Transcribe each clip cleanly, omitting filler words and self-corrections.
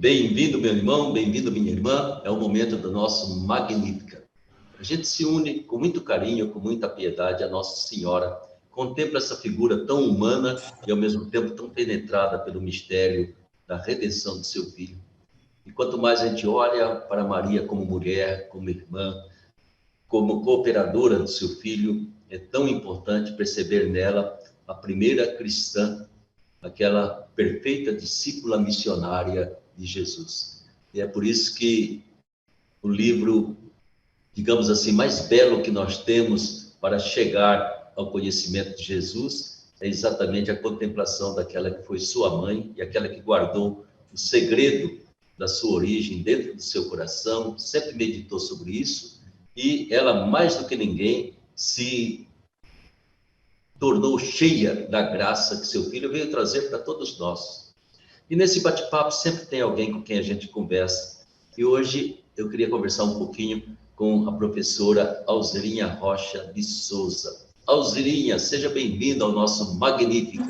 Bem-vindo, meu irmão, bem-vindo, minha irmã. É o momento do nosso Magnífica. A gente se une com muito carinho, com muita piedade à Nossa Senhora. Contempla essa figura tão humana e, ao mesmo tempo, tão penetrada pelo mistério da redenção do seu filho. E quanto mais a gente olha para Maria como mulher, como irmã, como cooperadora do seu filho, é tão importante perceber nela a primeira cristã, aquela perfeita discípula missionária de Jesus. E é por isso que o livro, digamos assim, mais belo que nós temos para chegar ao conhecimento de Jesus é exatamente a contemplação daquela que foi sua mãe e aquela que guardou o segredo da sua origem dentro do seu coração, sempre meditou sobre isso, e ela, mais do que ninguém, se tornou cheia da graça que seu filho veio trazer para todos nós. E nesse bate-papo sempre tem alguém com quem a gente conversa. E hoje eu queria conversar um pouquinho com a professora Alzerinha Rocha de Souza. Alzerinha, seja bem-vinda ao nosso Magnífico.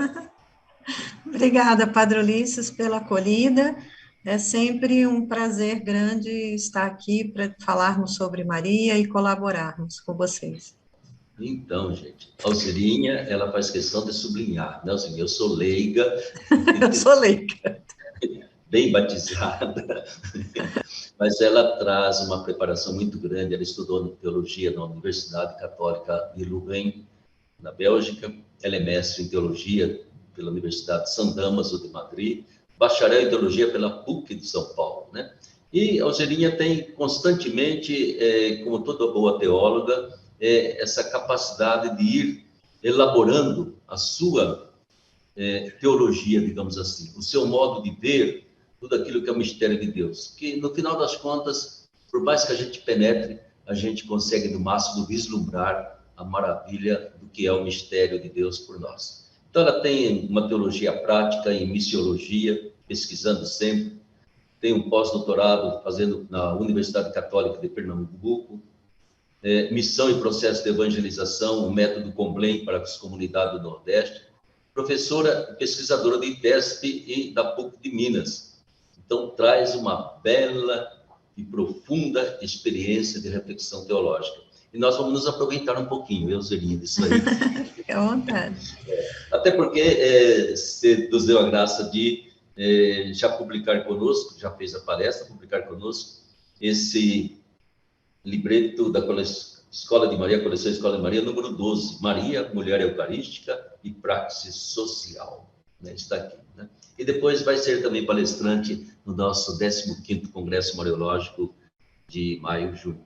Obrigada, Padre Ulisses, pela acolhida. É sempre um prazer grande estar aqui para falarmos sobre Maria e colaborarmos com vocês. Então, gente, Alzerinha, ela faz questão de sublinhar, né, Alzerinha? Eu sou leiga, Eu sou leiga. bem batizada, mas ela traz uma preparação muito grande. Ela estudou teologia na Universidade Católica de Louvain, na Bélgica. Ela é mestre em teologia pela Universidade de San Damaso de Madrid, bacharel em teologia pela PUC de São Paulo, né? E a Alzerinha tem constantemente, como toda boa teóloga, essa capacidade de ir elaborando a sua teologia, digamos assim, o seu modo de ver tudo aquilo que é o mistério de Deus, que no final das contas, por mais que a gente penetre, a gente consegue no máximo vislumbrar a maravilha do que é o mistério de Deus por nós. Então ela tem uma teologia prática em missiologia, pesquisando sempre, tem um pós-doutorado fazendo na Universidade Católica de Pernambuco, missão e processo de evangelização, o método Comblain para as comunidades do Nordeste, professora pesquisadora de ITESP e da PUC de Minas. Então, traz uma bela e profunda experiência de reflexão teológica. E nós vamos nos aproveitar um pouquinho, Elzerinha, disso aí. Fique à vontade. Até porque você nos deu a graça de já publicar conosco, já fez a palestra, publicar conosco esse libreto da Escola de Maria, coleção Escola de Maria, número 12, Maria, Mulher Eucarística e Praxis Social, né? Está aqui, né? E depois vai ser também palestrante no nosso 15º Congresso Mariológico de maio, junho.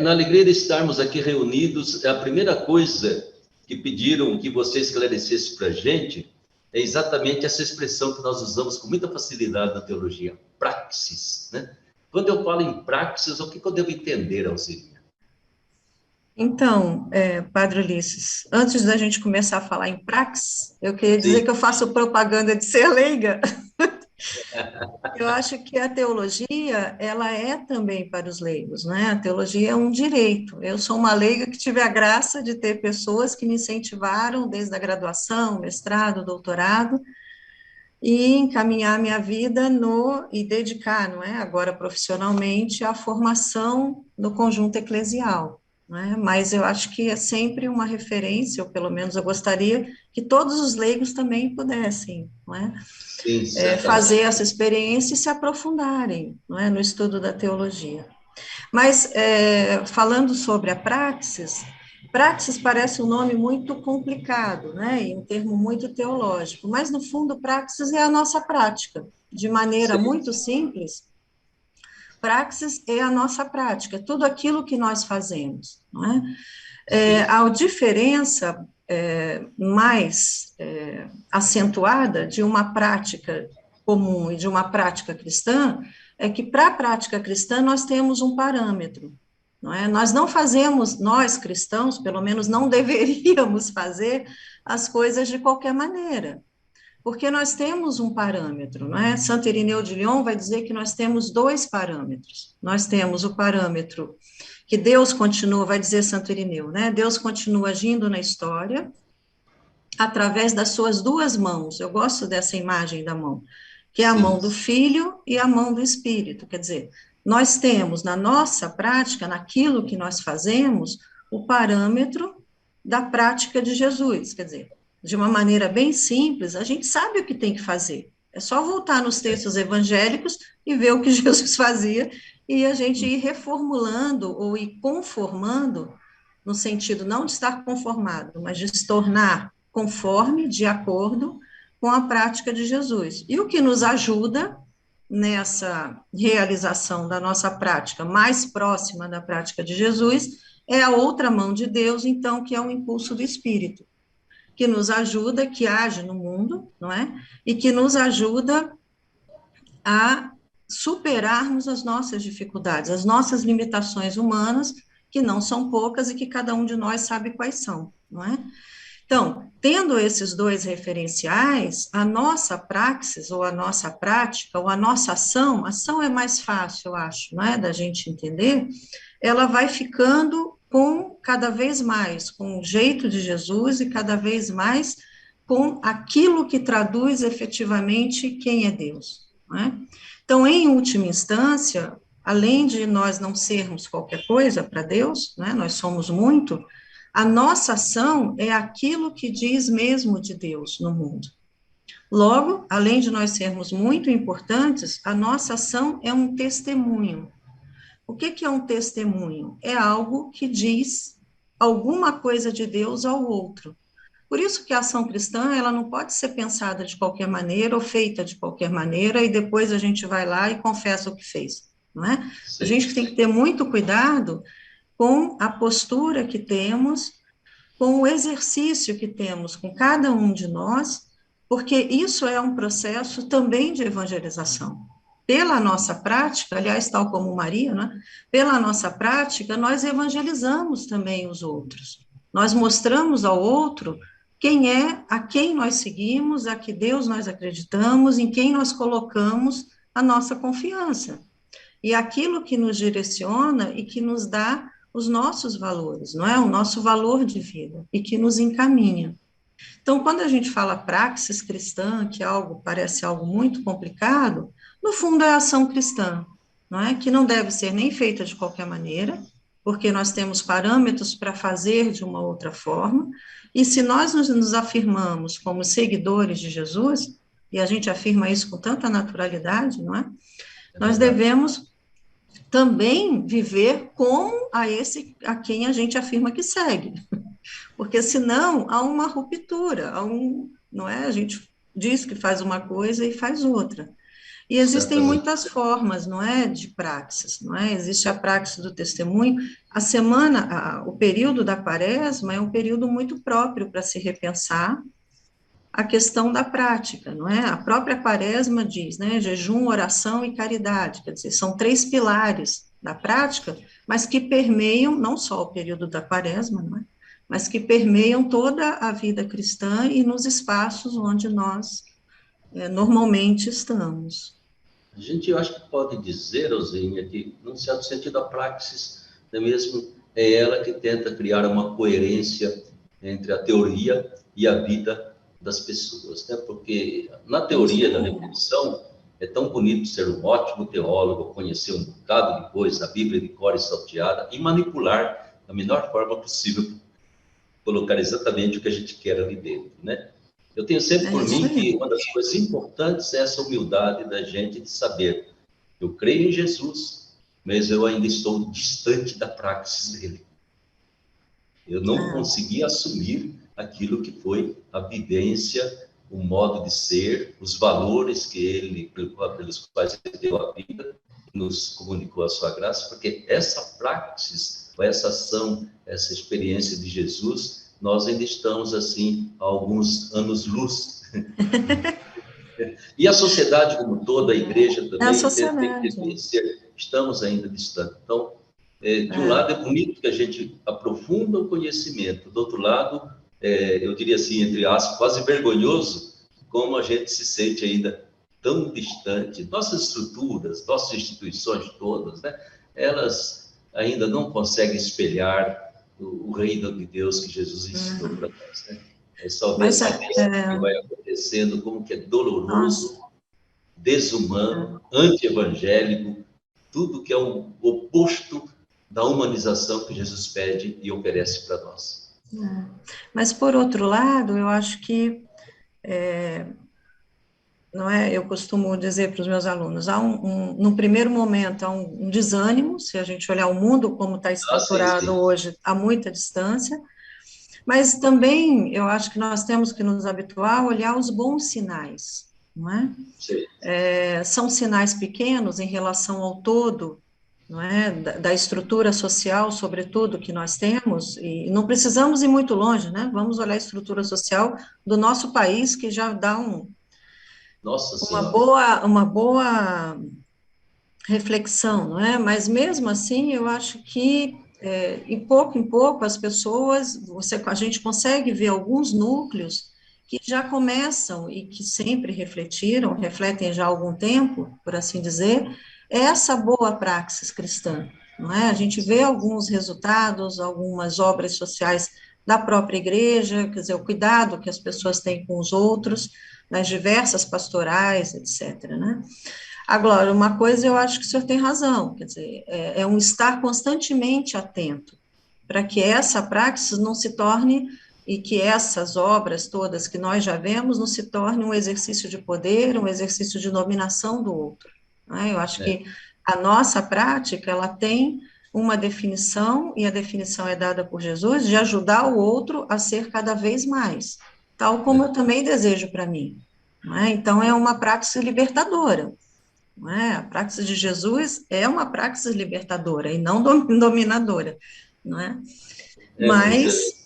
Na alegria de estarmos aqui reunidos, a primeira coisa que pediram que você esclarecesse para a gente é exatamente essa expressão que nós usamos com muita facilidade na teologia, praxis, né? Quando eu falo em praxis, o que eu devo entender, Alzira? Então, Padre Ulisses, antes da gente começar a falar em praxis, eu queria dizer Sim. que eu faço propaganda de ser leiga. Eu acho que a teologia, ela é também para os leigos, né? A teologia é um direito. Eu sou uma leiga que tive a graça de ter pessoas que me incentivaram desde a graduação, mestrado, doutorado, e encaminhar minha vida e dedicar, não é? Agora profissionalmente, à formação no conjunto eclesial. Mas eu acho que é sempre uma referência, ou pelo menos eu gostaria que todos os leigos também pudessem, não é? Sim, certamente. Fazer essa experiência e se aprofundarem, não é, no estudo da teologia. Mas, falando sobre a praxis, praxis parece um nome muito complicado, né, e um termo muito teológico, mas, no fundo, praxis é a nossa prática. De maneira Sim, muito simples, praxis é a nossa prática, tudo aquilo que nós fazemos, não é? sim, A diferença mais acentuada de uma prática comum e de uma prática cristã é que para a prática cristã nós temos um parâmetro, não é? Nós não fazemos, nós cristãos, pelo menos não deveríamos fazer as coisas de qualquer maneira, porque nós temos um parâmetro, não é? Santo Irineu de Lyon vai dizer que nós temos dois parâmetros. Nós temos o parâmetro que Deus continua, vai dizer Santo Irineu, né? Deus continua agindo na história através das suas duas mãos. Eu gosto dessa imagem da mão. que é a mão sim, do Filho e a mão do Espírito. Quer dizer, nós temos na nossa prática, naquilo que nós fazemos, o parâmetro da prática de Jesus. Quer dizer, de uma maneira bem simples, a gente sabe o que tem que fazer. É só voltar nos textos evangélicos e ver o que Jesus fazia e a gente ir reformulando ou ir conformando, no sentido não de estar conformado, mas de se tornar conforme, de acordo com a prática de Jesus. E o que nos ajuda nessa realização da nossa prática mais próxima da prática de Jesus é a outra mão de Deus, então, que é o impulso do Espírito, que nos ajuda, que age no mundo, não é? E que nos ajuda a superarmos as nossas dificuldades, as nossas limitações humanas, que não são poucas e que cada um de nós sabe quais são, não é? Então, tendo esses dois referenciais, a nossa praxis, ou a nossa prática, ou a nossa ação é mais fácil, eu acho, não é, da gente entender, ela vai ficando com cada vez mais, com o jeito de Jesus e cada vez mais com aquilo que traduz efetivamente quem é Deus, não é? Então, em última instância, além de nós não sermos qualquer coisa para Deus, né, nós somos muito, a nossa ação é aquilo que diz mesmo de Deus no mundo. Logo, além de nós sermos muito importantes, a nossa ação é um testemunho. O que é um testemunho? É algo que diz alguma coisa de Deus ao outro. Por isso que a ação cristã, ela não pode ser pensada de qualquer maneira ou feita de qualquer maneira e depois a gente vai lá e confessa o que fez, não é? A sim. gente tem que ter muito cuidado com a postura que temos, com o exercício que temos com cada um de nós, porque isso é um processo também de evangelização. Pela nossa prática, aliás, tal como Maria, né? Pela nossa prática, nós evangelizamos também os outros. Nós mostramos ao outro quem é, a quem nós seguimos, a que Deus nós acreditamos, em quem nós colocamos a nossa confiança e aquilo que nos direciona e que nos dá os nossos valores, não é? O nosso valor de vida e que nos encaminha. Então, quando a gente fala praxis cristã, que parece algo muito complicado, no fundo é a ação cristã, não é? Que não deve ser nem feita de qualquer maneira, porque nós temos parâmetros para fazer de uma outra forma, e se nós nos afirmamos como seguidores de Jesus, e a gente afirma isso com tanta naturalidade, não é? É Nós verdade. devemos também viver como a quem a gente afirma que segue, porque senão há uma ruptura, não é? A gente diz que faz uma coisa e faz outra. E existem Certamente. muitas formas, não é, de praxis, não é? Existe a praxis do testemunho. A semana, o período da quaresma é um período muito próprio para se repensar a questão da prática, não é? A própria Quaresma diz, né, jejum, oração e caridade, quer dizer, são três pilares da prática, mas que permeiam não só o período da Quaresma, não é? Mas que permeiam toda a vida cristã e nos espaços onde nós normalmente estamos. A gente, eu acho que pode dizer, Rosinha, que, num certo sentido, a praxis é mesmo é ela que tenta criar uma coerência entre a teoria e a vida das pessoas, né? Porque na Isso teoria da aí. reflexão é tão bonito ser um ótimo teólogo, conhecer um bocado de coisa, a Bíblia de cor e salteada, e manipular da melhor forma possível, colocar exatamente o que a gente quer ali dentro, né? Eu tenho sempre É por isso mim aí. que uma das coisas importantes é essa humildade da gente de saber, eu creio em Jesus, mas eu ainda estou distante da praxis dele. Eu não Ah, consegui assumir aquilo que foi a vivência, o modo de ser, os valores que ele, pelos quais ele deu a vida, nos comunicou a sua graça, porque essa praxis, essa ação, essa experiência de Jesus, nós ainda estamos assim a alguns anos-luz. E a sociedade como toda, a igreja é a também, tem que sociedade. reconhecer, estamos ainda distantes. Então, de um É, lado é bonito que a gente aprofunda o conhecimento, do outro lado, eu diria assim, entre aspas, quase vergonhoso, como a gente se sente ainda tão distante. Nossas estruturas, nossas instituições todas, né, elas ainda não conseguem espelhar o reino de Deus que Jesus ensinou para uhum. nós, né? É só ver Mas essa coisa que vai acontecendo, como que é nossa, doloroso desumano, anti-evangélico, tudo que é o oposto da humanização que Jesus pede e oferece para nós. Mas, por outro lado, eu acho que, não é, eu costumo dizer para os meus alunos, no primeiro momento, há um desânimo, se a gente olhar o mundo como está Ah, sim, estruturado sim. hoje, há muita distância, mas também eu acho que nós temos que nos habituar a olhar os bons sinais, não é? Sim. São sinais pequenos em relação ao todo, não é? Da estrutura social, sobretudo, que nós temos, e não precisamos ir muito longe, né? Vamos olhar a estrutura social do nosso país, que já dá Nossa uma Senhora. boa reflexão, não é? Mas mesmo assim, eu acho que em pouco as pessoas, a gente consegue ver alguns núcleos que já começam e que sempre refletem já há algum tempo, por assim dizer, essa boa praxis cristã, não é? A gente vê alguns resultados, algumas obras sociais da própria igreja, quer dizer, o cuidado que as pessoas têm com os outros, nas diversas pastorais, etc., né? Agora, uma coisa eu acho que o senhor tem razão, quer dizer, é um estar constantemente atento, para que essa praxis não se torne, e que essas obras todas que nós já vemos, não se torne um exercício de poder, um exercício de dominação do outro. Né? Eu acho É, que a nossa prática, ela tem uma definição, e a definição é dada por Jesus, de ajudar o outro a ser cada vez mais, tal como eu também desejo para mim. Não é? Então, é uma praxis libertadora. Não é? A praxis de Jesus é uma praxis libertadora e não dominadora, não é? mas Mas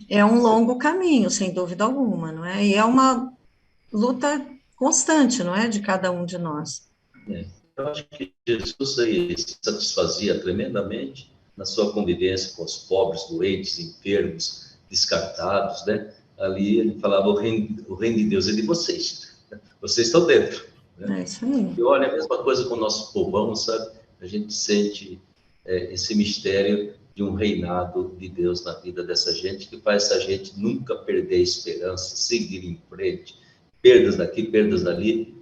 é um longo caminho, sem dúvida alguma, não é? E é uma luta constante, não é, de cada um de nós. eu acho que Jesus aí se satisfazia tremendamente na sua convivência com os pobres, doentes, enfermos, descartados, né? Ali ele falava o reino de Deus é de vocês. Vocês estão dentro, né? É isso aí. E olha, a mesma coisa com o nosso povão, sabe? A gente sente esse mistério de um reinado de Deus na vida dessa gente, que faz essa gente nunca perder a esperança, seguir em frente, perdas daqui, perdas dali.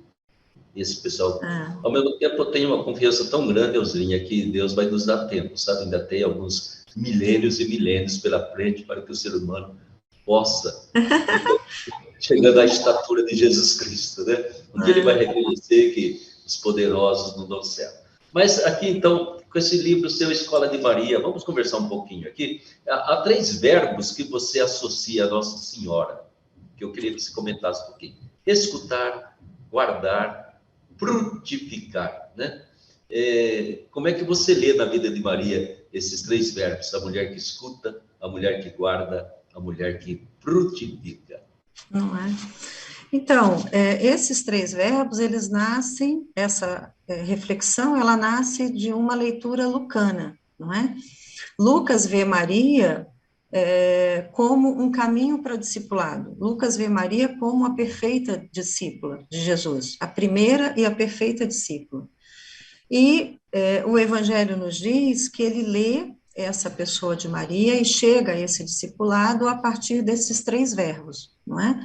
E esse pessoal, É. ao mesmo tempo, eu tenho uma confiança tão grande, Euslinha, que Deus vai nos dar tempo, sabe? Ainda tem alguns milênios e milênios pela frente para que o ser humano possa chegando à estatura de Jesus Cristo, né? Um dia ele vai É. reconhecer que os poderosos não dão certo. Mas aqui, então, com esse livro Seu Escola de Maria, vamos conversar um pouquinho aqui. Há três verbos que você associa a Nossa Senhora, que eu queria que você comentasse um pouquinho. Escutar, guardar, frutificar, né? Como é que você lê na vida de Maria esses três verbos? A mulher que escuta, a mulher que guarda, a mulher que frutifica. Não é? Então, esses três verbos, eles nascem, essa reflexão, ela nasce de uma leitura lucana, não é? Lucas vê Maria como um caminho para o discipulado. Lucas vê Maria como a perfeita discípula de Jesus, a primeira e a perfeita discípula. E o Evangelho nos diz que ele lê essa pessoa de Maria e chega a esse discipulado a partir desses três verbos, não é?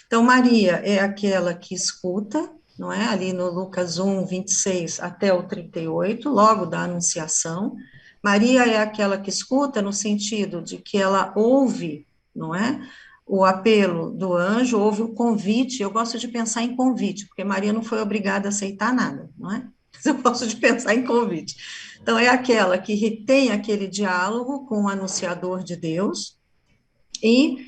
Então, Maria é aquela que escuta, não é? Ali no Lucas 1, 26 até o 38, logo da Anunciação. Maria é aquela que escuta no sentido de que ela ouve, não é? O apelo do anjo, ouve o convite. Eu gosto de pensar em convite, porque Maria não foi obrigada a aceitar nada, não é? Eu gosto de pensar em convite. Então, é aquela que tem aquele diálogo com o anunciador de Deus, e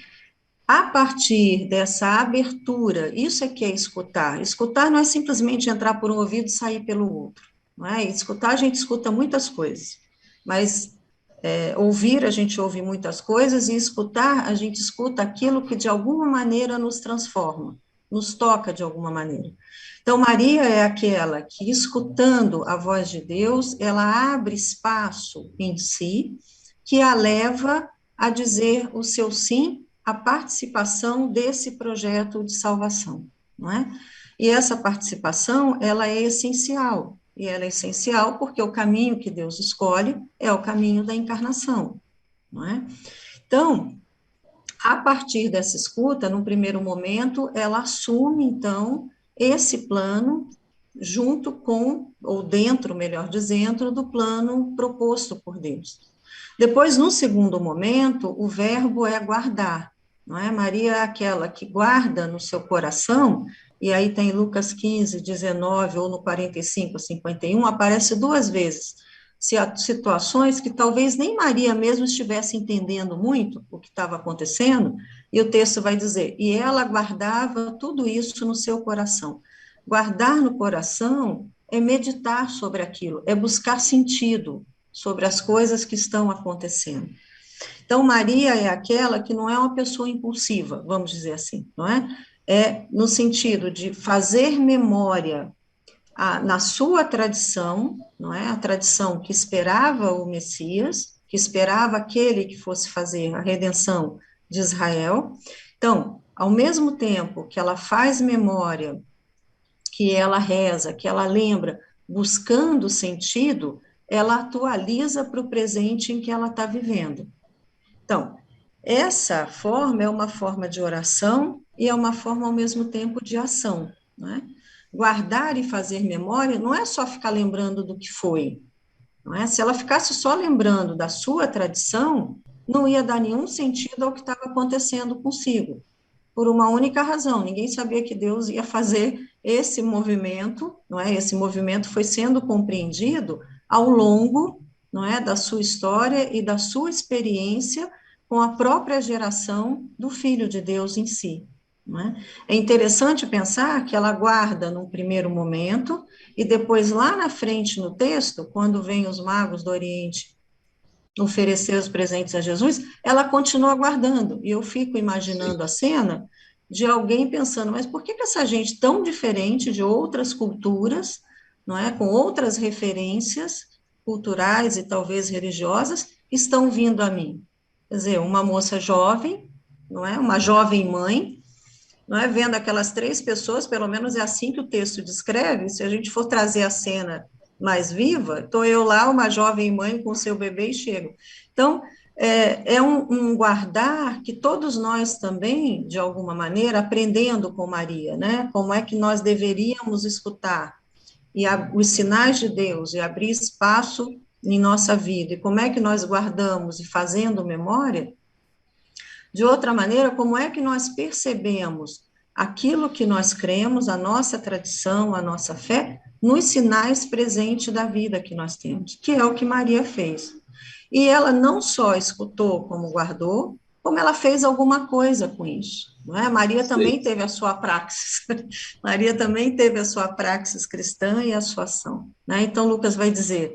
a partir dessa abertura, isso é que é escutar. Escutar não é simplesmente entrar por um ouvido e sair pelo outro. Não é? Escutar, a gente escuta muitas coisas, mas ouvir, a gente ouve muitas coisas, e escutar, a gente escuta aquilo que de alguma maneira nos transforma, nos toca de alguma maneira. Então, Maria é aquela que, escutando a voz de Deus, ela abre espaço em si, que a leva a dizer o seu sim à participação desse projeto de salvação, não é? E essa participação, ela é essencial, e ela é essencial porque o caminho que Deus escolhe é o caminho da encarnação, não é? Então, a partir dessa escuta, no primeiro momento, ela assume, então, esse plano junto com, ou dentro, melhor dizendo, do plano proposto por Deus. Depois, no segundo momento, o verbo é guardar, não é? Maria é aquela que guarda no seu coração, e aí tem Lucas 15, 19, ou no 45, 51, aparece duas vezes, situações que talvez nem Maria mesmo estivesse entendendo muito o que estava acontecendo, e o texto vai dizer, e ela guardava tudo isso no seu coração. Guardar no coração é meditar sobre aquilo, é buscar sentido sobre as coisas que estão acontecendo. Então, Maria é aquela que não é uma pessoa impulsiva, vamos dizer assim, não é? É no sentido de fazer memória na sua tradição, não é? A tradição que esperava o Messias, que esperava aquele que fosse fazer a redenção de Israel. Então, ao mesmo tempo que ela faz memória, que ela reza, que ela lembra, buscando sentido, ela atualiza para o presente em que ela está vivendo. Então, essa forma é uma forma de oração e é uma forma, ao mesmo tempo, de ação, né? Guardar e fazer memória não é só ficar lembrando do que foi, não é? Se ela ficasse só lembrando da sua tradição, não ia dar nenhum sentido ao que estava acontecendo consigo, por uma única razão, ninguém sabia que Deus ia fazer esse movimento, não é? Esse movimento foi sendo compreendido ao longo, não é, da sua história e da sua experiência com a própria geração do Filho de Deus em si. Não é? É interessante pensar que ela guarda num primeiro momento, e depois, lá na frente no texto, quando vem os magos do Oriente oferecer os presentes a Jesus, ela continua guardando. E eu fico Sim. imaginando a cena de alguém pensando, mas por que essa gente tão diferente de outras culturas, não é, com outras referências culturais e talvez religiosas, estão vindo a mim? Quer dizer, uma moça jovem, não é, uma jovem mãe, não é, vendo aquelas três pessoas, pelo menos é assim que o texto descreve, se a gente for trazer a cena mais viva, estou eu lá, uma jovem mãe com seu bebê e chego. Então, é um guardar que todos nós também, de alguma maneira, aprendendo com Maria, né, como é que nós deveríamos escutar e os sinais de Deus e abrir espaço em nossa vida, e como é que nós guardamos e fazendo memória, de outra maneira, como é que nós percebemos aquilo que nós cremos, a nossa tradição, a nossa fé, nos sinais presentes da vida que nós temos, que é o que Maria fez. E ela não só escutou como guardou, como ela fez alguma coisa com isso. Não é? Maria Sim. também teve a sua praxis, Maria também teve a sua praxis cristã e a sua ação. Né? Então, Lucas vai dizer,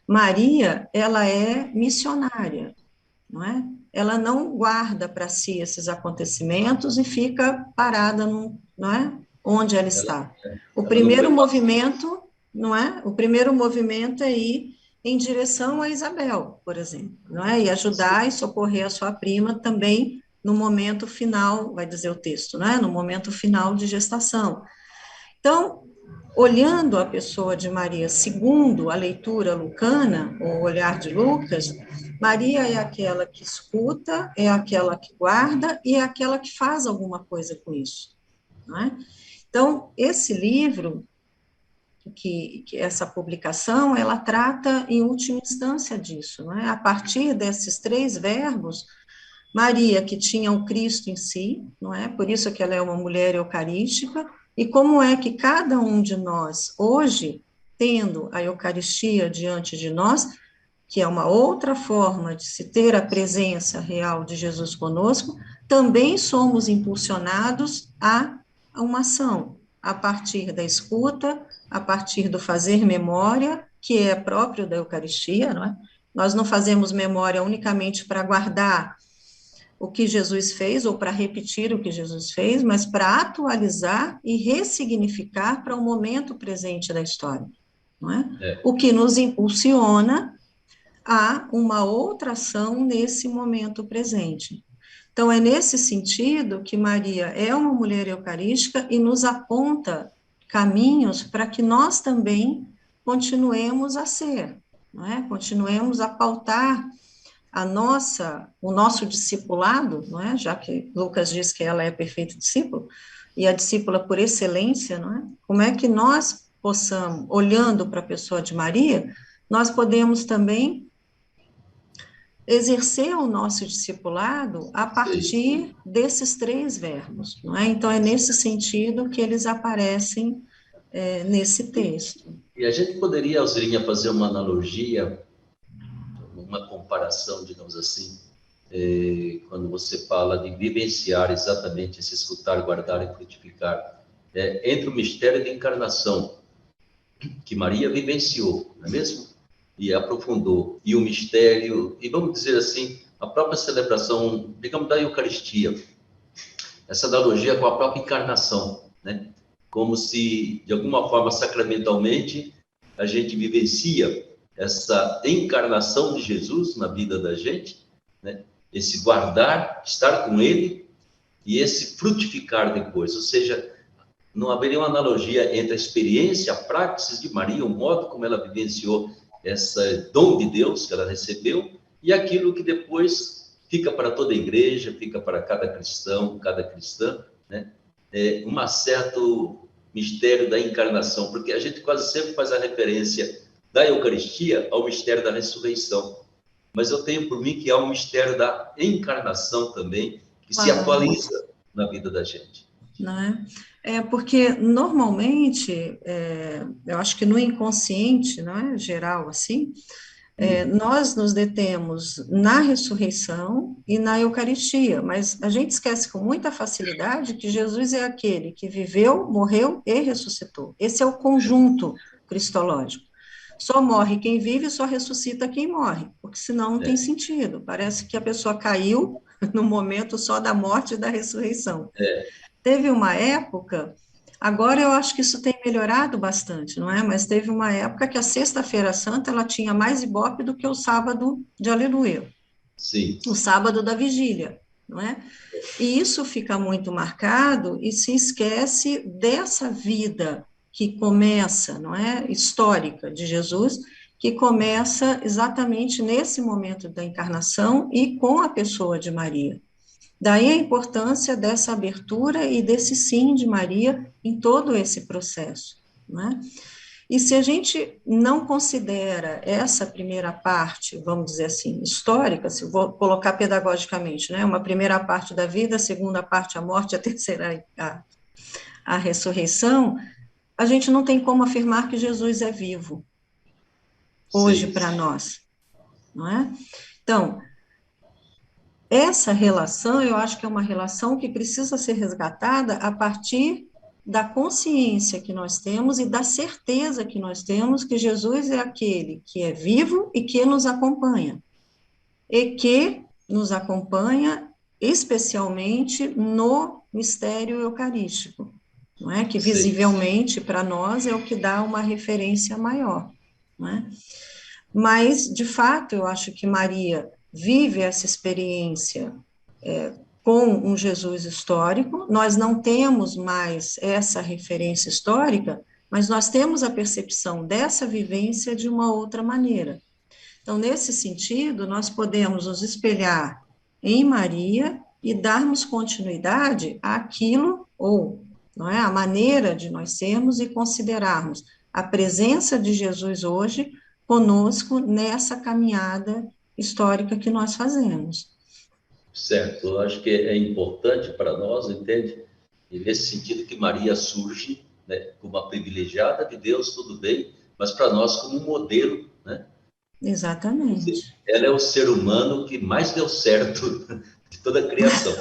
Maria, ela é missionária, não é? Ela não guarda para si esses acontecimentos e fica parada, não é? Onde ela Ela, está. O ela não primeiro foi passiva. movimento, não é? O primeiro movimento é ir em direção a Isabel, por exemplo, não é? E Sim. ajudar e socorrer a sua prima também no momento final, vai dizer o texto, não é? No momento final de gestação. Então, olhando a pessoa de Maria segundo a leitura lucana, o olhar de Lucas, Maria é aquela que escuta, é aquela que guarda e é aquela que faz alguma coisa com isso. Não é? Então, esse livro, que essa publicação, ela trata em última instância disso, não é? A partir desses três verbos, Maria, que tinha o Cristo em si, não é? Por isso que ela é uma mulher eucarística, e como é que cada um de nós, hoje, tendo a Eucaristia diante de nós, que é uma outra forma de se ter a presença real de Jesus conosco, também somos impulsionados a uma ação, a partir da escuta, a partir do fazer memória, que é próprio da Eucaristia, não é? Nós não fazemos memória unicamente para guardar o que Jesus fez, ou para repetir o que Jesus fez, mas para atualizar e ressignificar para o momento presente da história, não é? É. O que nos impulsiona a uma outra ação nesse momento presente. Então, é nesse sentido que Maria é uma mulher eucarística e nos aponta caminhos para que nós também continuemos a ser, não é? Continuemos a pautar o nosso discipulado, não é? Já que Lucas diz que ela é perfeito discípulo, e a discípula por excelência, não é? Como é que nós possamos, olhando para a pessoa de Maria, nós podemos também exercer o nosso discipulado a Sei. partir desses três verbos, não é? Então, é nesse sentido que eles aparecem nesse texto. E a gente poderia, Alzirinha, fazer uma analogia, uma comparação, digamos assim, quando você fala de vivenciar exatamente esse escutar, guardar e frutificar, entre o mistério da encarnação, que Maria vivenciou, não é mesmo? E aprofundou, e o mistério, e vamos dizer assim, a própria celebração, digamos, da Eucaristia, essa analogia com a própria encarnação, né? Como se, de alguma forma, sacramentalmente, a gente vivencia essa encarnação de Jesus na vida da gente, né? Esse guardar, estar com Ele, e esse frutificar depois. Ou seja, não haveria uma analogia entre a experiência, a praxis de Maria, o modo como ela vivenciou esse dom de Deus que ela recebeu, e aquilo que depois fica para toda a igreja, fica para cada cristão, cada cristã, né? Um certo mistério da encarnação, porque a gente quase sempre faz a referência da Eucaristia ao mistério da ressurreição, mas eu tenho por mim que há um mistério da encarnação também, que se Claro, atualiza na vida da gente. não é? Porque normalmente, eu acho que no inconsciente, não é, geral, assim, nós nos detemos na ressurreição e na Eucaristia, mas a gente esquece com muita facilidade que Jesus é aquele que viveu, morreu e ressuscitou. Esse é o conjunto cristológico. Só morre quem vive, só ressuscita quem morre, porque senão não tem É, sentido. Parece que a pessoa caiu no momento só da morte e da ressurreição. é, Teve uma época, agora eu acho que isso tem melhorado bastante, não é? Mas teve uma época que a Sexta-feira Santa ela tinha mais ibope do que o sábado de Aleluia, sim, o sábado da vigília, não é? E isso fica muito marcado e se esquece dessa vida que começa, não é? Histórica de Jesus, que começa exatamente nesse momento da encarnação e com a pessoa de Maria. Daí a importância dessa abertura e desse sim de Maria em todo esse processo, né? E se a gente não considera essa primeira parte, vamos dizer assim, histórica, se vou colocar pedagogicamente, né? Uma primeira parte da vida, a segunda parte a morte, a terceira a ressurreição, a gente não tem como afirmar que Jesus é vivo hoje sei. para nós, não é? Então, essa relação, eu acho que é uma relação que precisa ser resgatada a partir da consciência que nós temos e da certeza que nós temos que Jesus é aquele que é vivo e que nos acompanha. E que nos acompanha especialmente no mistério eucarístico, não é? Que Sei. visivelmente para nós é o que dá uma referência maior, não é? Mas, de fato, eu acho que Maria vive essa experiência com um Jesus histórico, nós não temos mais essa referência histórica, mas nós temos a percepção dessa vivência de uma outra maneira. Então, nesse sentido, nós podemos nos espelhar em Maria e darmos continuidade àquilo, ou não é, a maneira de nós sermos e considerarmos a presença de Jesus hoje conosco nessa caminhada histórica que nós fazemos. Certo, eu acho que é importante para nós, entende? E nesse sentido que Maria surge, né, como a privilegiada de Deus, tudo bem, mas para nós como um modelo, né? Exatamente. Ela é o ser humano que mais deu certo de toda a criação.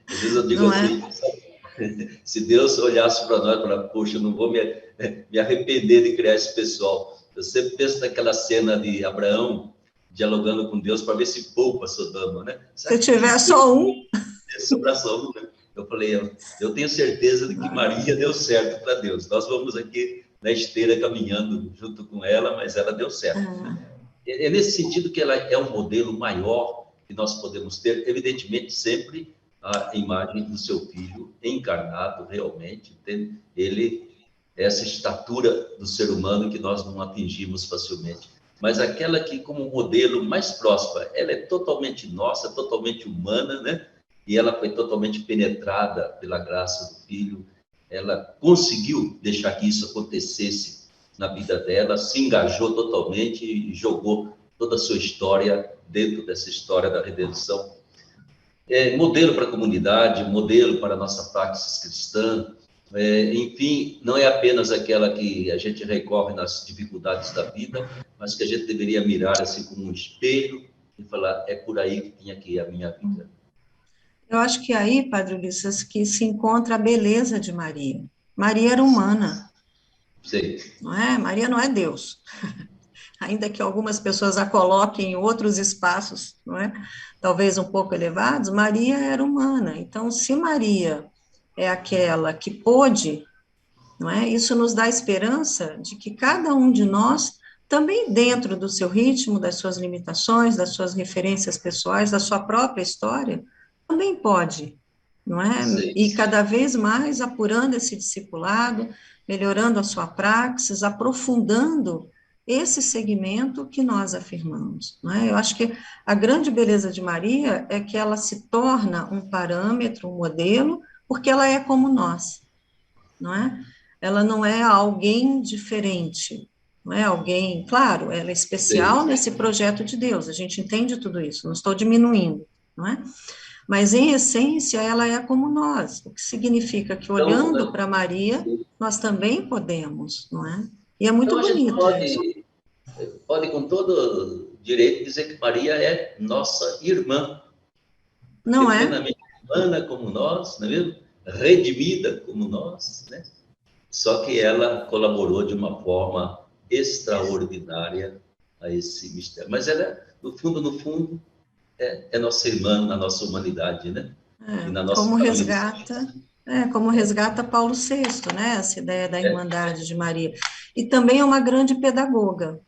Às vezes eu digo Não é? assim, se Deus olhasse para nós e falar, poxa, eu não vou me arrepender de criar esse pessoal. Eu sempre penso naquela cena de Abraão dialogando com Deus para ver se poupa Sodoma, né? Se Será que tiver Deus só um, sobração, né? Eu falei, eu tenho certeza de que Maria deu certo para Deus. Nós vamos aqui na esteira caminhando junto com ela, mas ela deu certo. Né? É nesse sentido que ela é um modelo maior que nós podemos ter, evidentemente, sempre a imagem do seu filho encarnado, realmente. Ele, essa estatura do ser humano que nós não atingimos facilmente. Mas aquela que, como modelo mais próxima, ela é totalmente nossa, totalmente humana, né? e ela foi totalmente penetrada pela graça do Filho. Ela conseguiu deixar que isso acontecesse na vida dela, se engajou totalmente e jogou toda a sua história dentro dessa história da redenção. Modelo para a comunidade, modelo para a nossa praxis cristã. Enfim, não é apenas aquela que a gente recorre nas dificuldades da vida, mas que a gente deveria mirar assim como um espelho e falar, é por aí que tinha que ir a minha vida. Eu acho que aí, Padre Ulisses, que se encontra a beleza de Maria. Maria era humana, Sei. não é? Maria não é Deus. Ainda que algumas pessoas a coloquem em outros espaços, não é? Talvez um pouco elevados, Maria era humana. Então, se Maria é aquela que pôde, não é? Isso nos dá esperança de que cada um de nós, também dentro do seu ritmo, das suas limitações, das suas referências pessoais, da sua própria história, também pode, não é? Sei. E cada vez mais apurando esse discipulado, melhorando a sua praxis, aprofundando esse segmento que nós afirmamos, não é? Eu acho que a grande beleza de Maria é que ela se torna um parâmetro, um modelo, porque ela é como nós, não é? Ela não é alguém diferente, não é alguém, claro, ela é especial Sei. nesse projeto de Deus, a gente entende tudo isso, não estou diminuindo, não é? Mas, em essência, ela é como nós, o que significa que, Então, olhando para Maria, nós também podemos, não é? E é muito a gente bonito isso. pode com todo direito dizer que Maria é nossa irmã, porque Não é? plenamente humana como nós, não é mesmo? Redimida como nós, né? Só que ela colaborou de uma forma extraordinária a esse mistério. Mas ela, no fundo, é nossa irmã na nossa humanidade, né? E na nossa Como família. resgata, como resgata Paulo VI, né? Essa ideia da Irmandade de Maria. E também é uma grande pedagoga, não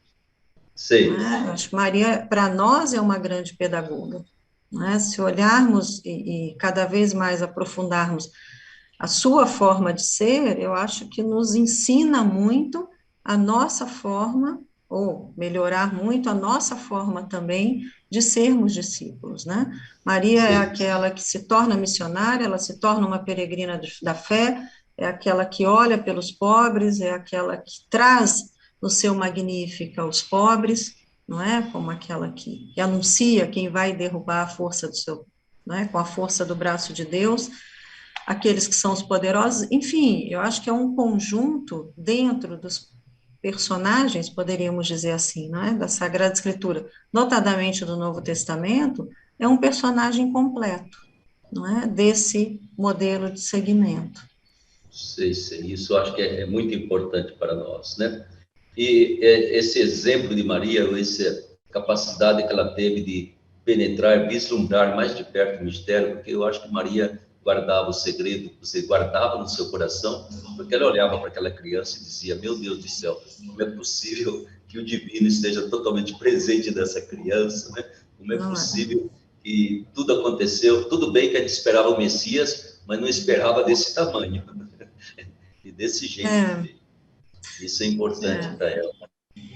Sei, é? Acho que Maria, para nós, é uma grande pedagoga, não é? Se olharmos e cada vez mais aprofundarmos a sua forma de ser, eu acho que nos ensina muito a nossa forma, ou melhorar muito a nossa forma também de sermos discípulos, né? Maria é sei. aquela que se torna missionária, ela se torna uma peregrina da fé, é aquela que olha pelos pobres, é aquela que traz no seu Magnífica os pobres, não é? Como aquela que anuncia quem vai derrubar a força do seu, não é? Com a força do braço de Deus, aqueles que são os poderosos, enfim, eu acho que é um conjunto dentro dos personagens, poderíamos dizer assim, não é? Da Sagrada Escritura, notadamente do Novo Testamento, é um personagem completo, não é? Desse modelo de segmento. Sei, sei. Isso eu acho que é muito importante para nós, né? E esse exemplo de Maria, essa capacidade que ela teve de penetrar, vislumbrar mais de perto o mistério, porque eu acho que Maria guardava o segredo, você guardava no seu coração, porque ela olhava para aquela criança e dizia: Meu Deus do céu, como é possível que o divino esteja totalmente presente nessa criança, né? Como é Não é? possível que tudo aconteceu? Tudo bem que a gente esperava o Messias, mas não esperava desse tamanho e desse jeito que É, veio. Isso é importante é. para ela.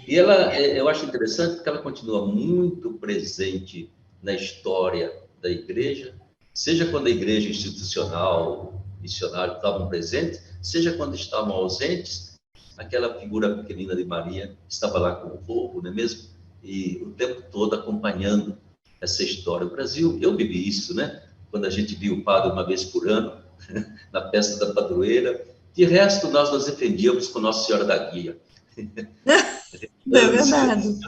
E ela, eu acho interessante porque ela continua muito presente na história da igreja, seja quando a igreja institucional, missionário estavam presentes, seja quando estavam ausentes, aquela figura pequenina de Maria estava lá com o povo, não é mesmo? E o tempo todo acompanhando essa história. O Brasil, eu vivi isso, né? Quando a gente via o padre uma vez por ano, na festa da padroeira. De resto, nós nos defendíamos com Nossa Senhora da Guia. É verdade,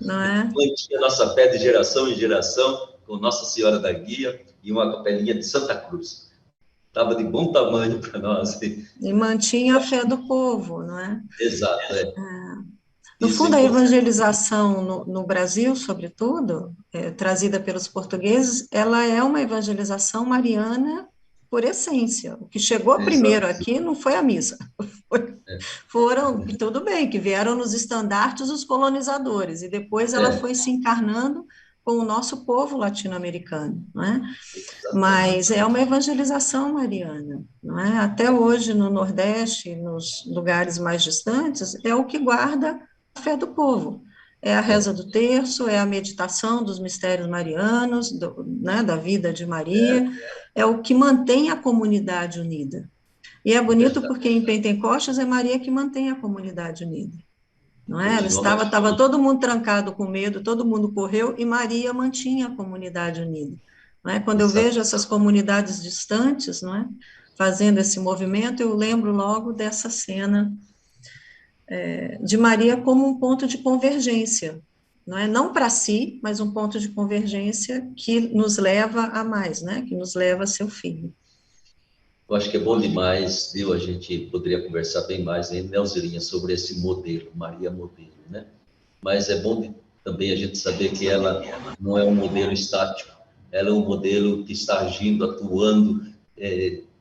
não é? Mantinha nossa fé de geração em geração com Nossa Senhora da Guia e uma capelinha de Santa Cruz. Estava de bom tamanho para nós. E mantinha a fé do povo, não é? Exato, No isso é fundo, a importante. evangelização no Brasil, sobretudo, trazida pelos portugueses, ela é uma evangelização mariana por essência. O que chegou primeiro Exato. aqui não foi a missa, foram, e tudo bem, que vieram nos estandartes os colonizadores, e depois ela É, foi se encarnando com o nosso povo latino-americano, não é? exatamente. Mas é uma evangelização mariana, não é? Até hoje, no Nordeste, nos lugares mais distantes, é o que guarda a fé do povo. é a reza do terço, é a meditação dos mistérios marianos, né, da vida de Maria, é o que mantém a comunidade unida. E é bonito porque em Pentecostes é Maria que mantém a comunidade unida. Não é? Ela estava todo mundo trancado com medo, todo mundo correu, e Maria mantinha a comunidade unida. Não é? Quando eu vejo essas comunidades distantes, não é, fazendo esse movimento, eu lembro logo dessa cena de Maria como um ponto de convergência, não é? Não para si, mas um ponto de convergência que nos leva a mais, né? Que nos leva a seu filho. Eu acho que é bom demais, viu? A gente poderia conversar bem mais ainda, né, Alzerinha, sobre esse modelo, Maria modelo, né? Mas é bom também a gente saber que ela não é um modelo estático, ela é um modelo que está agindo, atuando,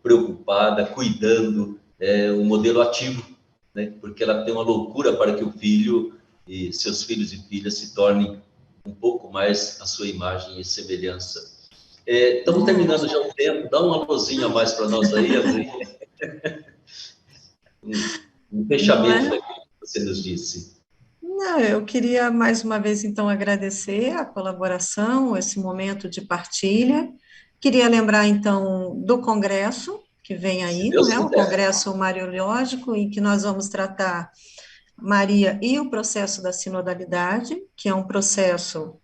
preocupada, cuidando, é um modelo ativo, né? Porque ela tem uma loucura para que o filho e seus filhos e filhas se tornem um pouco mais a sua imagem e semelhança. Estamos terminando já o tempo, dá uma luzinha a mais para nós aí, André. Um fechamento daquilo que você nos disse. Não, eu queria mais uma vez, então, agradecer a colaboração, esse momento de partilha. Queria lembrar, então, do congresso que vem aí, não é? O Congresso Mariológico, em que nós vamos tratar Maria e o processo da sinodalidade, que é um processo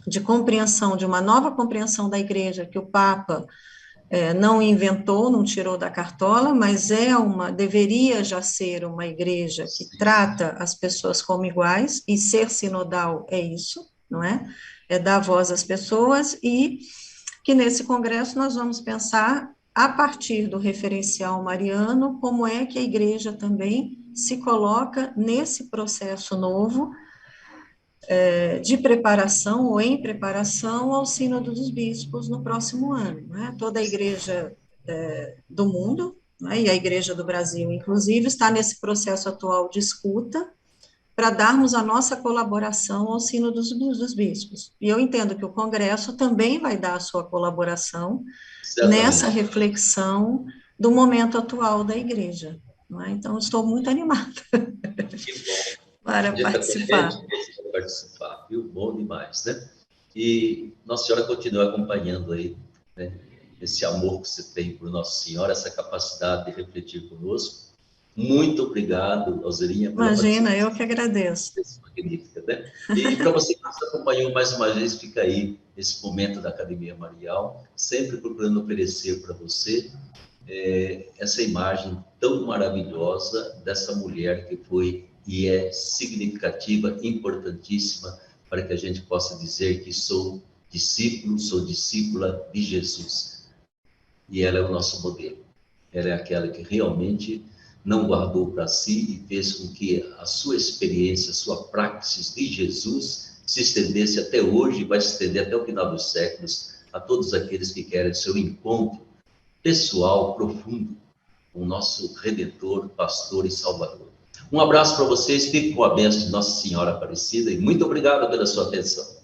de compreensão, de uma nova compreensão da igreja, que o Papa não inventou, não tirou da cartola, mas deveria já ser uma igreja que trata as pessoas como iguais, e ser sinodal é isso, não é? É dar voz às pessoas, e que nesse congresso nós vamos pensar, a partir do referencial mariano, como é que a igreja também se coloca nesse processo novo, de preparação ou em preparação ao Sínodo dos Bispos no próximo ano. Né? Toda a igreja do mundo, né, e a igreja do Brasil, inclusive, está nesse processo atual de escuta para darmos a nossa colaboração ao Sínodo dos Bispos. E eu entendo que o Congresso também vai dar a sua colaboração nessa reflexão do momento atual da igreja. Não é? Então, estou muito animada para participar. Participar, viu? Bom demais, né? E Nossa Senhora continua acompanhando aí, né? Esse amor que você tem por Nossa Senhora, essa capacidade de refletir conosco. Muito obrigado, Alzerinha, pela Imagina, eu que agradeço. Magnífica, né? E para você que nos acompanhou mais uma vez, fica aí esse momento da Academia Marial, sempre procurando oferecer para você essa imagem tão maravilhosa dessa mulher que foi e é significativa, importantíssima, para que a gente possa dizer que sou discípulo, sou discípula de Jesus. E ela é o nosso modelo. Ela é aquela que realmente não guardou para si e fez com que a sua experiência, a sua praxis de Jesus se estendesse até hoje e vai se estender até o final dos séculos a todos aqueles que querem seu encontro pessoal, profundo, com o nosso Redentor, Pastor e Salvador. Um abraço para vocês, fique com a bênção de Nossa Senhora Aparecida e muito obrigado pela sua atenção.